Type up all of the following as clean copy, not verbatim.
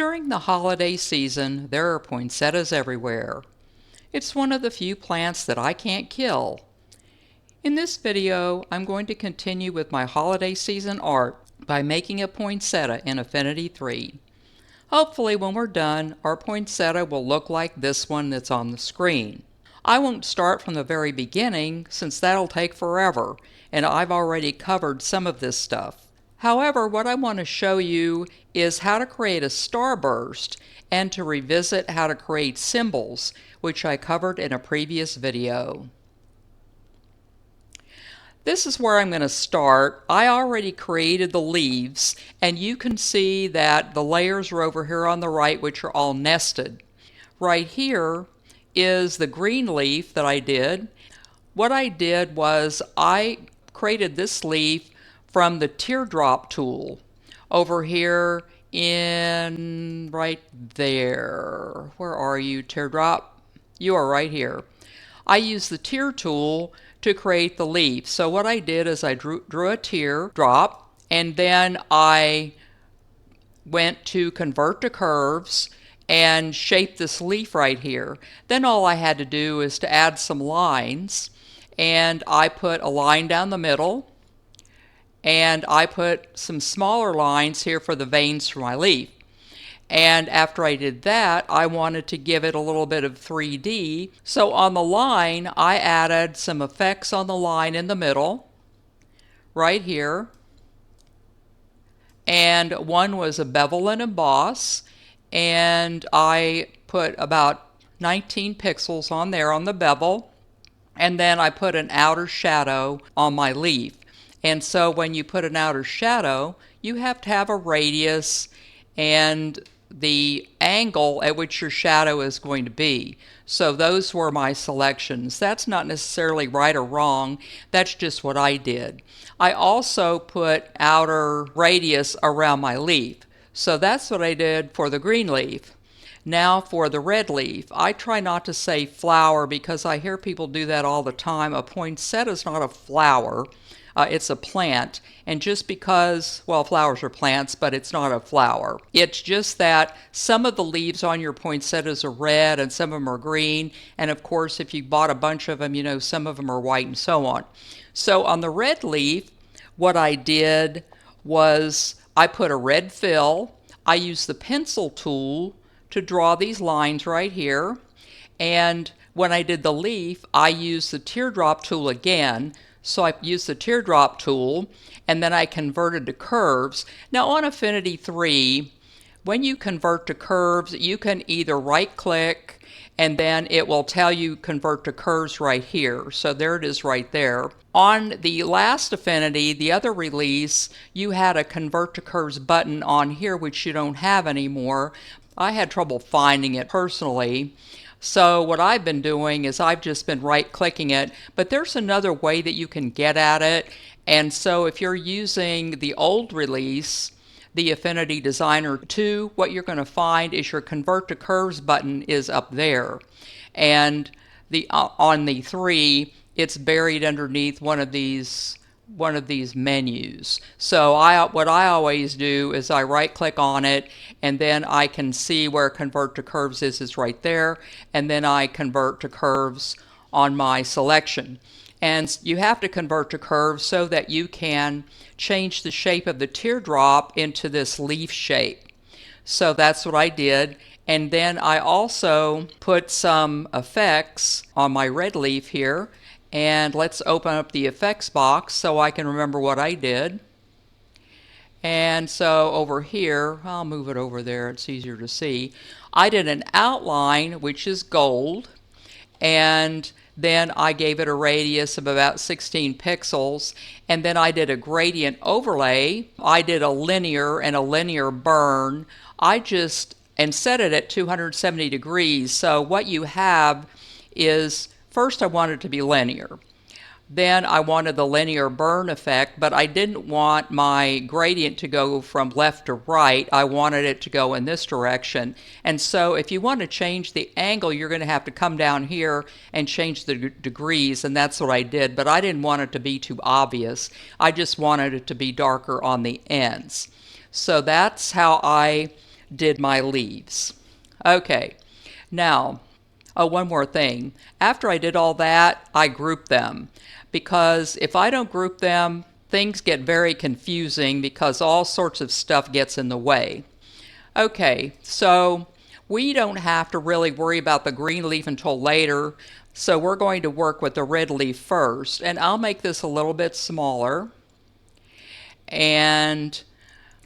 During the holiday season, there are poinsettias everywhere. It's one of the few plants that I can't kill. In this video, I'm going to continue with my holiday season art by making a poinsettia in Affinity 3. Hopefully when we're done, our poinsettia will look like this one that's on the screen. I won't start from the very beginning since that'll take forever, and I've already covered some of this stuff. However, what I want to show you is how to create a starburst and to revisit how to create symbols, which I covered in a previous video. This is where I'm going to start. I already created the leaves, and you can see that the layers are over here on the right, which are all nested. Right here is the green leaf that I did. What I did was I created this leaf from the teardrop tool over here in right there. Where are you, teardrop? You are right here. I used the tear tool to create the leaf. So what I did is I drew a teardrop, and then I went to convert to curves and shape this leaf right here. Then all I had to do is to add some lines, and I put a line down the middle, and I put some smaller lines here for the veins for my leaf. And after I did that, I wanted to give it a little bit of 3D. So on the line, I added some effects on the line in the middle, right here. And one was a bevel and emboss. And I put about 19 pixels on there on the bevel. And then I put an outer shadow on my leaf. And so when you put an outer shadow, you have to have a radius and the angle at which your shadow is going to be. So those were my selections. That's not necessarily right or wrong. That's just what I did. I also put outer radius around my leaf. So that's what I did for the green leaf. Now for the red leaf, I try not to say flower because I hear people do that all the time. A poinsettia is not a flower. It's a plant, and just because, well, flowers are plants, but it's not a flower. It's just that some of the leaves on your poinsettias are red and some of them are green, and of course if you bought a bunch of them, you know, some of them are white and so on. So on the red leaf, what I did was I put a red fill. I used the pencil tool to draw these lines right here, and when I did the leaf, I used the teardrop tool again. So I used the teardrop tool, and then I converted to curves. Now on Affinity 3, when you convert to curves, you can either right-click, and then it will tell you convert to curves right here. So there it is right there. On the last Affinity, the other release, you had a convert to curves button on here, which you don't have anymore. I had trouble finding it personally. So what I've been doing is I've just been right-clicking it, but there's another way that you can get at it. And so if you're using the old release, the Affinity Designer 2, what you're going to find is your Convert to Curves button is up there. And on the 3, it's buried underneath one of these menus. So what I always do is I right-click on it, and then I can see where convert to curves is right there, and then I convert to curves on my selection. And you have to convert to curves so that you can change the shape of the teardrop into this leaf shape. So that's what I did. And then I also put some effects on my red leaf here. And let's open up the effects box so I can remember what I did. And so over here, I'll move it over there, it's easier to see. I did an outline, which is gold, and then I gave it a radius of about 16 pixels, and then I did a gradient overlay. I did a linear and a linear burn. And set it at 270 degrees. So what you have is, first I wanted it to be linear. Then I wanted the linear burn effect, but I didn't want my gradient to go from left to right. I wanted it to go in this direction. And so if you want to change the angle, you're going to have to come down here and change the degrees, and that's what I did. But I didn't want it to be too obvious. I just wanted it to be darker on the ends. So that's how I did my leaves. Okay, now, oh, one more thing. After I did all that, I grouped them, because if I don't group them, things get very confusing because all sorts of stuff gets in the way. Okay, so we don't have to really worry about the green leaf until later, so we're going to work with the red leaf first, and I'll make this a little bit smaller, and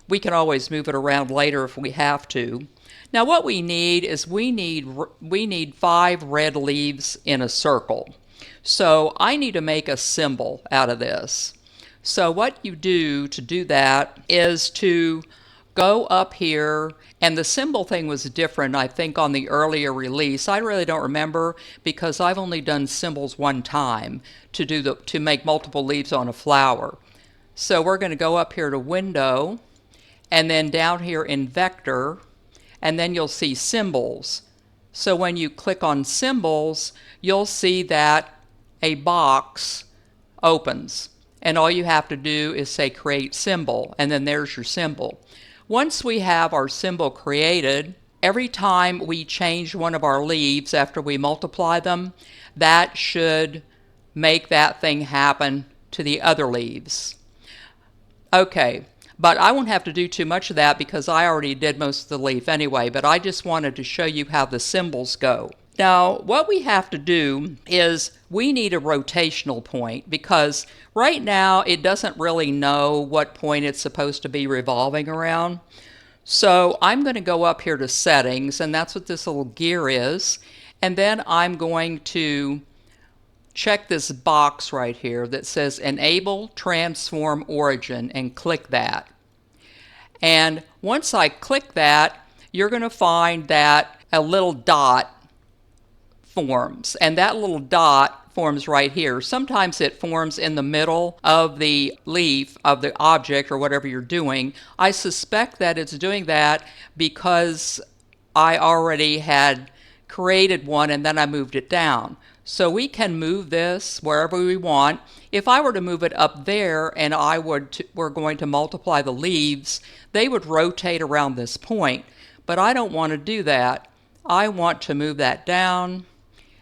we can always move it around later if we have to. Now what we need is we need 5 red leaves in a circle. So I need to make a symbol out of this. So what you do to do that is to go up here, and the symbol thing was different I think on the earlier release. I really don't remember because I've only done symbols one time to make multiple leaves on a flower. So we're going to go up here to Window, and then down here in Vector, and then you'll see Symbols. So when you click on Symbols, you'll see that a box opens, and all you have to do is say Create Symbol, and then there's your symbol. Once we have our symbol created, every time we change one of our leaves after we multiply them, that should make that thing happen to the other leaves. Okay, but I won't have to do too much of that because I already did most of the leaf anyway, but I just wanted to show you how the symbols go. Now, what we have to do is we need a rotational point, because right now it doesn't really know what point it's supposed to be revolving around. So I'm going to go up here to Settings, and that's what this little gear is, and then I'm going to check this box right here that says Enable Transform Origin and click that. And once I click that, you're going to find that a little dot forms, and that little dot forms right here. Sometimes it forms in the middle of the leaf of the object or whatever you're doing. I suspect that it's doing that because I already had created one and then I moved it down. So we can move this wherever we want. If I were to move it up there and we're going to multiply the leaves, they would rotate around this point. But I don't want to do that. I want to move that down,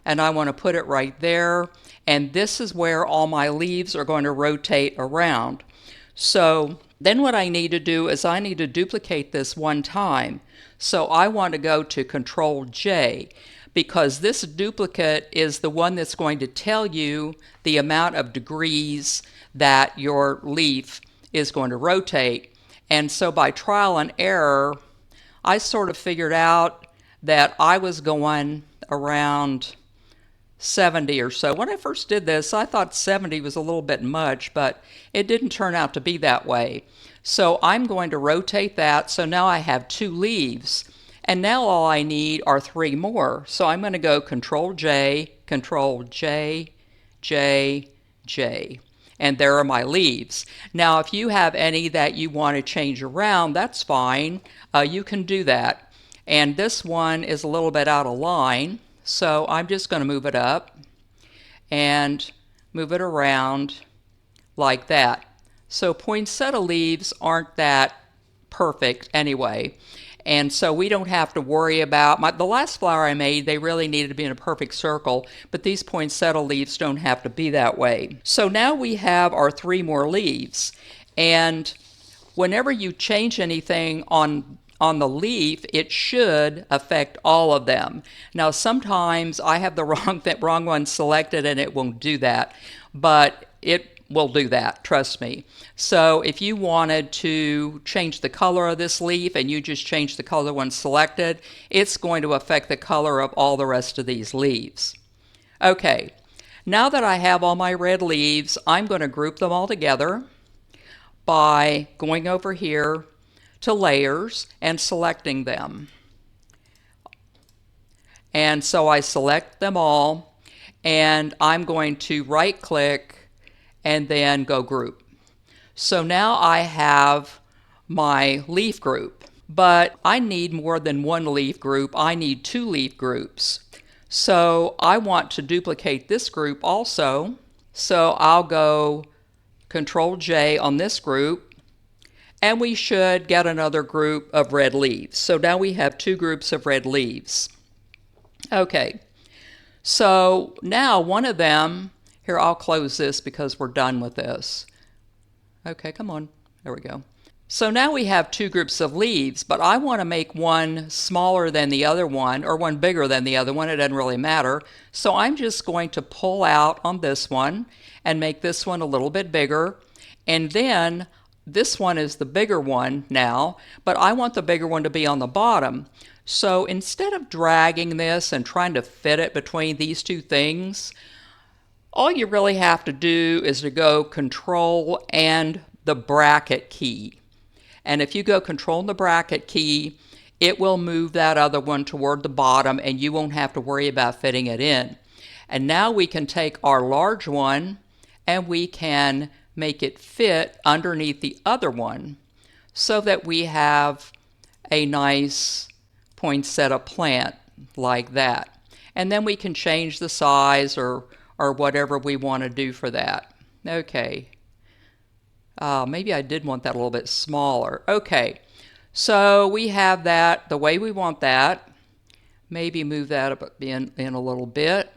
and I want to put it right there. And this is where all my leaves are going to rotate around. So then what I need to do is I need to duplicate this one time. So I want to go to Control J, because this duplicate is the one that's going to tell you the amount of degrees that your leaf is going to rotate. And so by trial and error, I sort of figured out that I was going around 70 or so. When I first did this, I thought 70 was a little bit much, but it didn't turn out to be that way. So I'm going to rotate that, so now I have 2 leaves. And now all I need are 3 more. So I'm going to go Control J, Control J, J, J. And there are my leaves. Now if you have any that you want to change around, that's fine. You can do that. And this one is a little bit out of line, so I'm just going to move it up and move it around like that. So poinsettia leaves aren't that perfect anyway, and so we don't have to worry about the last flower I made. They really needed to be in a perfect circle, but these poinsettia leaves don't have to be that way. So now we have our 3 more leaves, and whenever you change anything on the leaf, it should affect all of them. Now sometimes I have the wrong one selected and it won't do that, but it will do that, trust me. So if you wanted to change the color of this leaf and you just change the color one selected, it's going to affect the color of all the rest of these leaves. Okay, now that I have all my red leaves, I'm going to group them all together by going over here to Layers and selecting them. And so I select them all, and I'm going to right click and then go Group. So now I have my leaf group, but I need more than 1 leaf group. I need 2 leaf groups. So I want to duplicate this group also. So I'll go Control J on this group, and we should get another group of red leaves. So now we have two groups of red leaves. Okay, so now one of them, here I'll close this because we're done with this. Okay, come on, there we go. So now we have two groups of leaves, but I want to make one smaller than the other one or one bigger than the other one. It doesn't really matter. So I'm just going to pull out on this one and make this one a little bit bigger. And then this one is the bigger one now, but I want the bigger one to be on the bottom. So instead of dragging this and trying to fit it between these two things, all you really have to do is to go Control and the bracket key. And if you go Control and the bracket key, it will move that other one toward the bottom and you won't have to worry about fitting it in. And now we can take our large one and we can make it fit underneath the other one so that we have a nice poinsettia plant like that. And then we can change the size or whatever we want to do for that. Okay. Maybe I did want that a little bit smaller. Okay, so we have that the way we want that. Maybe move that up in a little bit.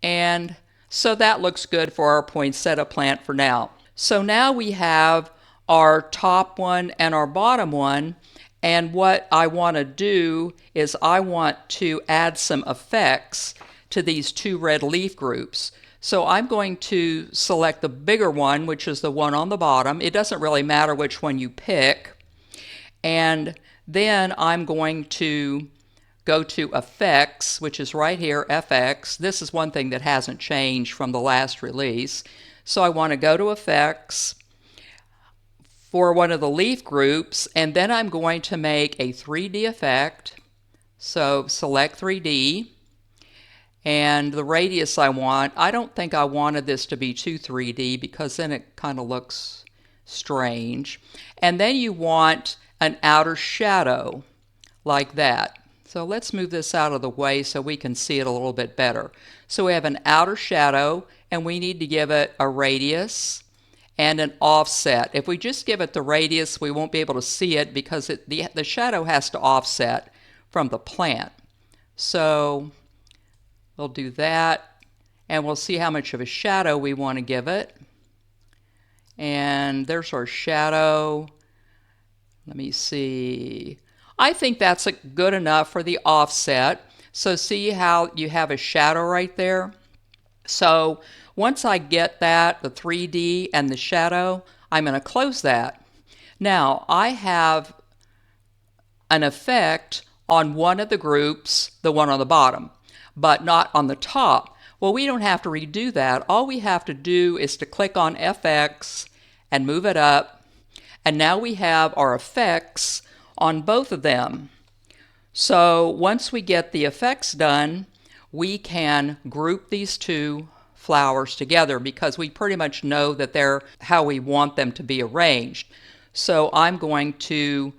And so that looks good for our poinsettia plant for now. So now we have our top one and our bottom one. And what I want to do is I want to add some effects to these two red leaf groups. So I'm going to select the bigger one, which is the one on the bottom. It doesn't really matter which one you pick. And then I'm going to go to Effects, which is right here, FX. This is one thing that hasn't changed from the last release. So I want to go to Effects for one of the leaf groups, and then I'm going to make a 3D effect. So select 3D. And the radius I want, I don't think I wanted this to be too 3D because then it kind of looks strange. And then you want an outer shadow like that. So let's move this out of the way so we can see it a little bit better. So we have an outer shadow and we need to give it a radius and an offset. If we just give it the radius, we won't be able to see it because the shadow has to offset from the plant. So we'll do that, and we'll see how much of a shadow we want to give it. And there's our shadow. Let me see. I think that's good enough for the offset. So see how you have a shadow right there? So once I get that, the 3D and the shadow, I'm going to close that. Now I have an effect on one of the groups, the one on the bottom, but not on the top. Well, we don't have to redo that. All we have to do is to click on FX and move it up. And now we have our effects on both of them. So once we get the effects done, we can group these two flowers together because we pretty much know that they're how we want them to be arranged. So I'm going to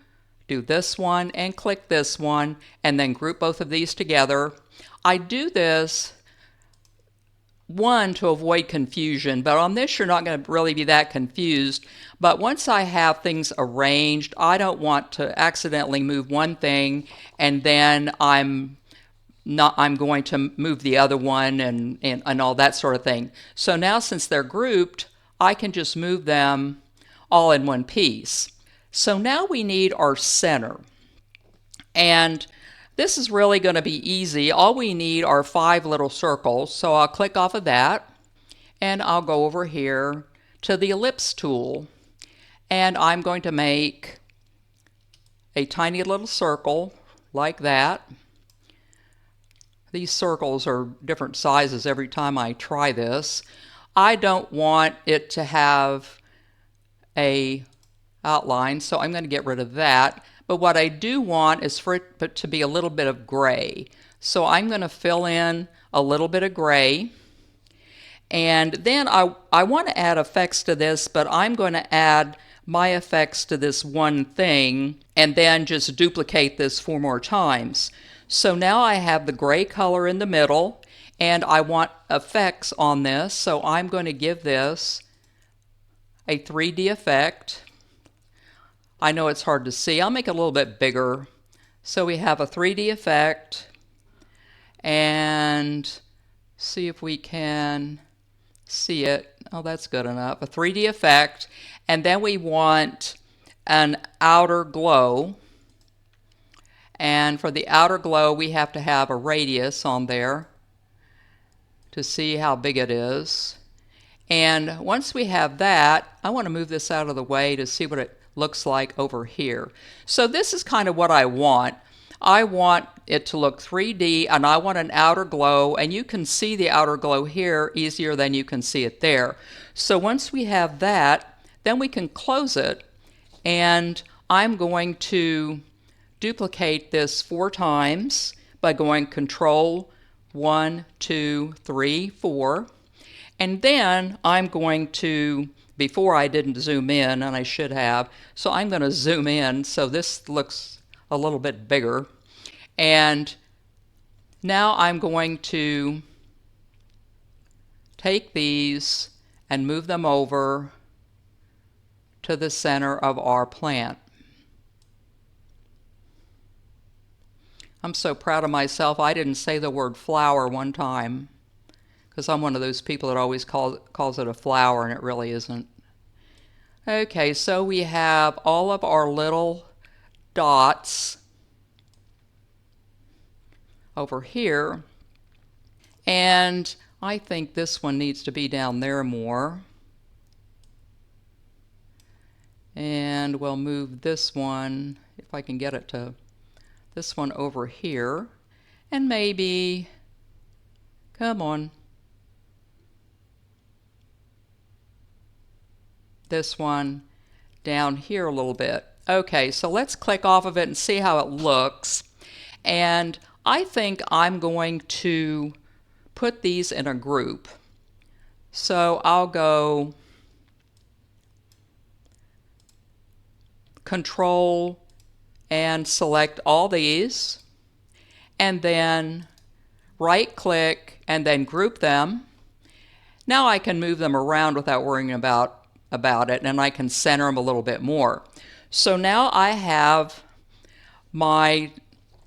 do this one and click this one and then group both of these together. I do this, one, to avoid confusion, but on this you're not going to really be that confused. But once I have things arranged, I don't want to accidentally move one thing and then I'm going to move the other one and all that sort of thing. So now since they're grouped, I can just move them all in one piece. So now we need our center. And this is really going to be easy. All we need are 5 little circles. So I'll click off of that and I'll go over here to the ellipse tool. And I'm going to make a tiny little circle like that. These circles are different sizes every time I try this. I don't want it to have a outline, so I'm going to get rid of that. But what I do want is for it to be a little bit of gray. So I'm going to fill in a little bit of gray. And then I want to add effects to this, but I'm going to add my effects to this one thing and then just duplicate this 4 more times. So now I have the gray color in the middle and I want effects on this. So I'm going to give this a 3D effect I know it's hard to see. I'll make it a little bit bigger. So we have a 3D effect, and see if we can see it. Oh, that's good enough. A 3D effect, and then we want an outer glow. And for the outer glow, we have to have a radius on there to see how big it is. And once we have that, I want to move this out of the way to see what it looks like over here. So this is kind of what I want. I want it to look 3D, and I want an outer glow, and you can see the outer glow here easier than you can see it there. So once we have that, then we can close it, and I'm going to duplicate this 4 times by going Control 1, 2, 3, 4. And then I'm going to, before I didn't zoom in, and I should have, so I'm going to zoom in so this looks a little bit bigger. And now I'm going to take these and move them over to the center of our plant. I'm so proud of myself, I didn't say the word flower one time, because I'm one of those people that always calls it a flower, and it really isn't. Okay, so we have all of our little dots over here, and I think this one needs to be down there more. And we'll move this one, if I can get it to this one over here, and maybe, come on, this one down here a little bit. Okay, so let's click off of it and see how it looks. And I think I'm going to put these in a group. So I'll go Control and select all these, and then right click and then group them. Now I can move them around without worrying about it, and I can center them a little bit more. So now I have my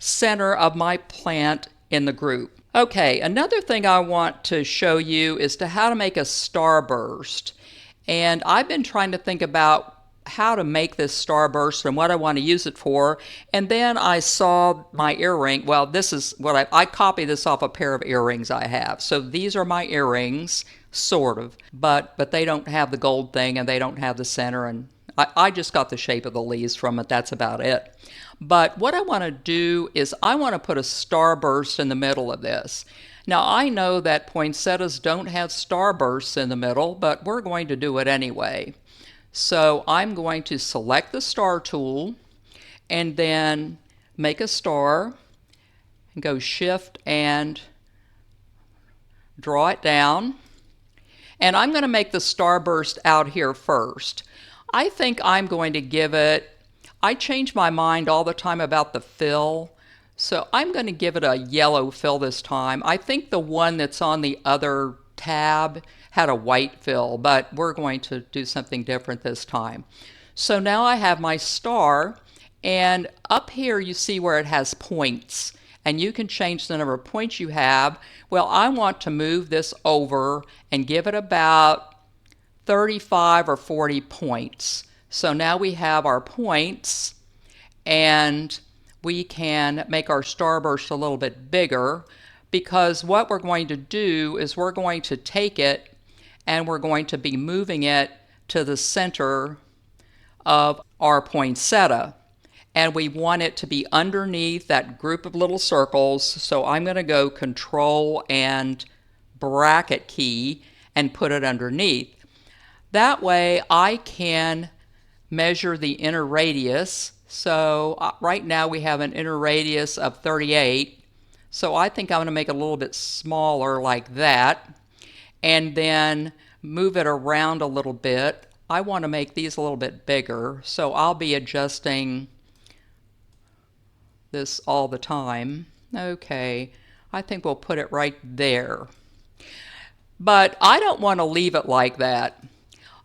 center of my plant in the group. Okay, another thing I want to show you is how to make a starburst. And I've been trying to think about how to make this starburst and what I want to use it for, and then I saw my earring. Well, this is what I copied this off a pair of earrings I have. So these are my earrings, sort of, but they don't have the gold thing, and they don't have the center, and I just got the shape of the leaves from it. That's about it. But what I want to do is I want to put a starburst in the middle of this. Now I know that poinsettias don't have starbursts in the middle, but we're going to do it anyway. So I'm going to select the star tool and then make a star and go Shift and draw it down. And I'm going to make the starburst out here first. I think I'm going to give it, I change my mind all the time about the fill, so I'm going to give it a yellow fill this time. I think the one that's on the other tab had a white fill, but we're going to do something different this time. So now I have my star, and up here you see where it has points, and you can change the number of points you have. Well, I want to move this over and give it about 35 or 40 points. So now we have our points, and we can make our starburst a little bit bigger, because what we're going to do is we're going to take it and we're going to be moving it to the center of our poinsettia. And we want it to be underneath that group of little circles. So I'm going to go Control and bracket key and put it underneath. That way I can measure the inner radius. So right now we have an inner radius of 38. So I think I'm going to make it a little bit smaller like that, and then move it around a little bit. I want to make these a little bit bigger, so I'll be adjusting this all the time. Okay, I think we'll put it right there. But I don't want to leave it like that.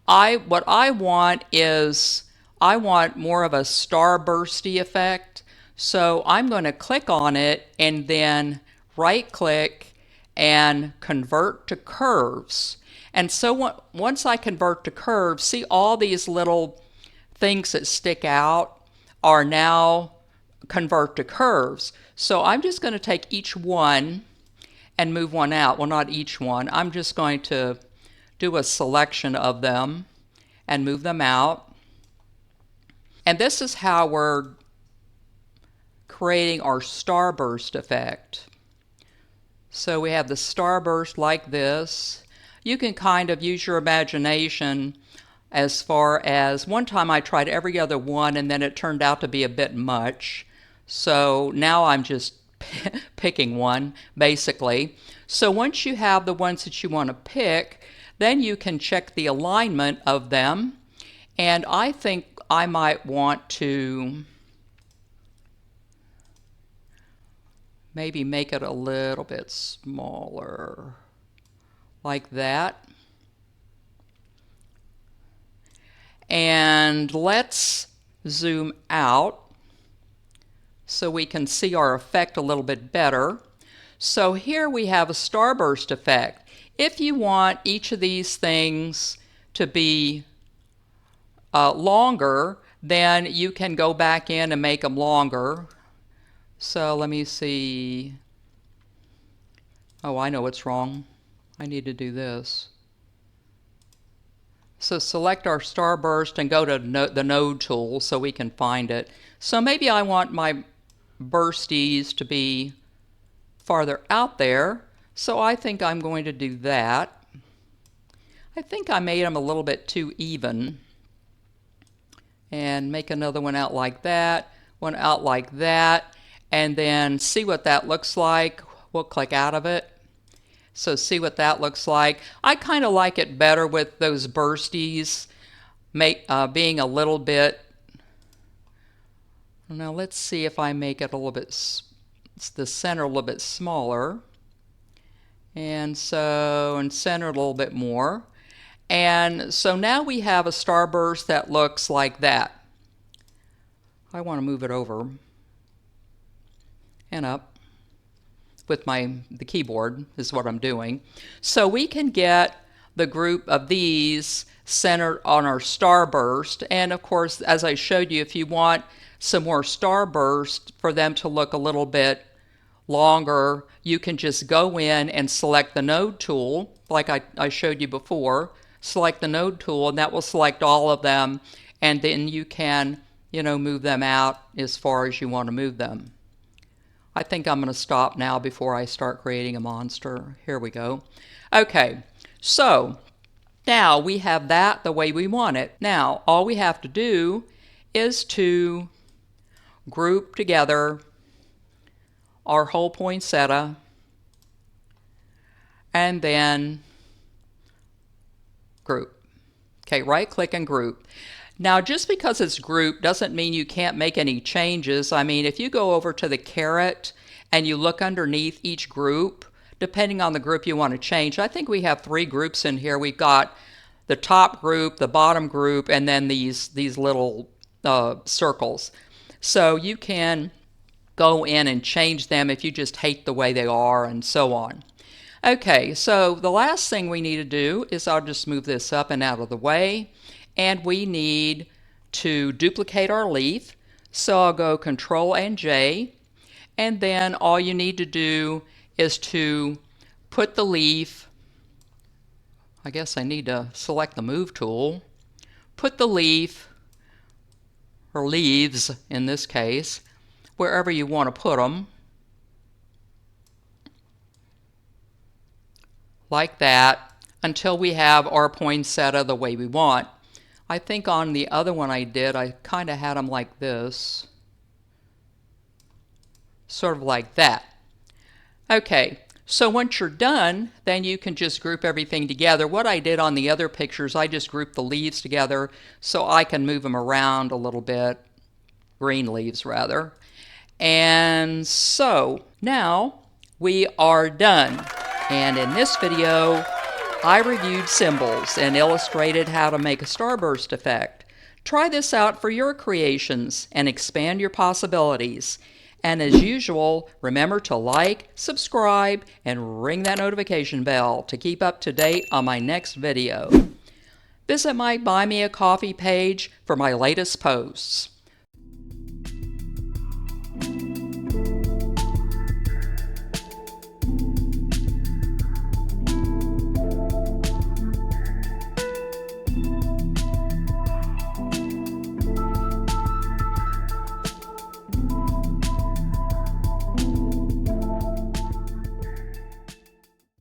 What I want is I want more of a starbursty effect. So I'm going to click on it and then right click and convert to curves. And so once I convert to curves, see all these little things that stick out are now convert to curves. So I'm just going to take each one and move one out. Well, not each one. I'm just going to do a selection of them and move them out. And this is how we're creating our starburst effect. So we have the starburst like this. You can kind of use your imagination as far as, one time I tried every other one and then it turned out to be a bit much. So now I'm just picking one basically. So once you have the ones that you want to pick, then you can check the alignment of them. And I think I might want to maybe make it a little bit smaller, like that. And let's zoom out so we can see our effect a little bit better. So here we have a starburst effect. If you want each of these things to be longer, then you can go back in and make them longer. So let me see. Oh, I know what's wrong. I need to do this. So select our starburst and go to the node tool so we can find it. So maybe I want my bursties to be farther out there. So I think I'm going to do that. I think I made them a little bit too even. And make another one out like that, one out like that, and then see what that looks like. We'll click out of it. So see what that looks like. I kind of like it better with those bursties being a little bit. Now let's see if I make it a little bit, the center a little bit smaller. And so, and center a little bit more. And so now we have a starburst that looks like that. I want to move it over and up with the keyboard is what I'm doing. So we can get the group of these centered on our starburst. And of course, as I showed you, if you want some more starburst for them to look a little bit longer, you can just go in and select the node tool like I showed you before. Select the node tool and that will select all of them, and then you can, move them out as far as you want to move them. I think I'm going to stop now before I start creating a monster. Here we go. Okay, so now we have that the way we want it. Now all we have to do is to group together our whole poinsettia and then group. Okay, right click and group. Now just because it's grouped doesn't mean you can't make any changes. I mean, if you go over to the caret and you look underneath each group, depending on the group you want to change, I think we have 3 groups in here. We've got the top group, the bottom group, and then these little circles. So you can go in and change them if you just hate the way they are and so on. Okay, so the last thing we need to do is I'll just move this up and out of the way, and we need to duplicate our leaf. So I'll go Control and J, and then all you need to do is to put the leaf, I guess I need to select the Move tool, put the leaf, or leaves in this case, wherever you want to put them, like that, until we have our poinsettia the way we want. I think on the other one I did, I kind of had them like this, sort of like that. Okay, so once you're done, then you can just group everything together. What I did on the other pictures, I just grouped the leaves together so I can move them around a little bit, green leaves rather. And so now we are done. And in this video, I reviewed symbols and illustrated how to make a starburst effect. Try this out for your creations and expand your possibilities. And as usual, remember to like, subscribe, and ring that notification bell to keep up to date on my next video. Visit my Buy Me a Coffee page for my latest posts.